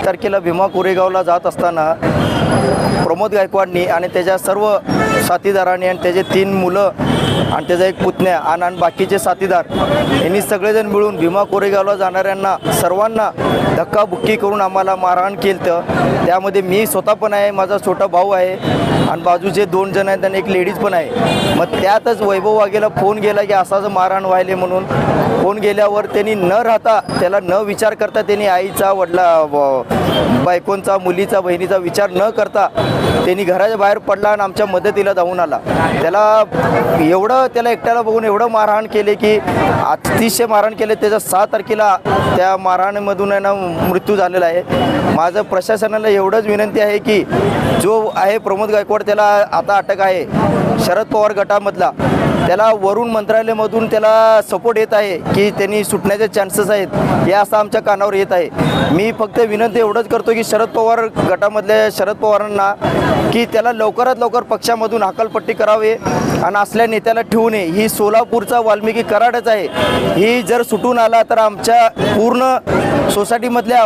तारखेला भीमा कोरेगावला जात असताना प्रमोद गायकवाडनी आणि त्याच्या सर्व साथीदारांनी आणि त्याचे 3 मुलं आणि त्याचा एक पुतण्या आणि बाकीचे साथीदार यांनी सगळेजण मिळून भीमा कोरेगावला जाणाऱ्यांना सर्वांना धक्काबुक्की करून आम्हाला मारहाण केलं. त्यामध्ये मी स्वतः पण आहे, माझा छोटा भाऊ आहे आणि बाजूचे 2 जण आहेत आणि एक लेडीज पण आहे. मग त्यातच वैभव वाघेला फोन गेला की असं मारहाण व्हायले म्हणून. फोन गेल्यावर त्यांनी न राहता त्याला न विचार करता त्यांनी आईचा बायकोंचा मुलीचा बहिणीचा विचार न करता त्यांनी घराच्या बाहेर पडला आणि आमच्या मदतीला धावून आला. त्याला एकट्याला बघून एवढं मारहाण केले की अतिशय मारहाण केले. त्याच्या 6 तारखेला त्या मारहाणीमधून आहे ना मृत्यू झालेला आहे. माझं प्रशासनाला एवढंच विनंती आहे की जो आहे प्रमोद गायकवाड त्याला आता अटक आहे शरद पवार गटामधला, त्याला वरून मंत्रालयामधून त्याला सपोर्ट येत आहे की त्यांनी सुटण्याचे चान्सेस आहेत हे असं आमच्या कानावर येत आहे. मी फक्त विनंती एवढंच करतो की शरद पवार गटामधल्या शरद पवारांना की त्याला लवकरात लवकर पक्षामधून हकालपट्टी करावे आणि असल्या नेत्याला ठेवू नये. ही सोलापूरचा वाल्मिकी कराडच आहे. ही जर सुटून आला तर आमच्या पूर्ण सोसायटीमधल्या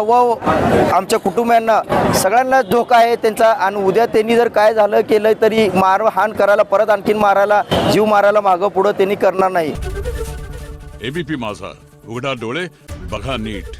आमच्या कुटुंबियांना सगळ्यांनाच धोका आहे त्यांचा. आणि उद्या त्यांनी जर काय झालं केलं तरी मारहाण करायला परत आणखीन मारायला जीव मारायला मागं पुढं त्यांनी करणार नाही. एबीपी माझा, उघडा डोळे बघा नीट.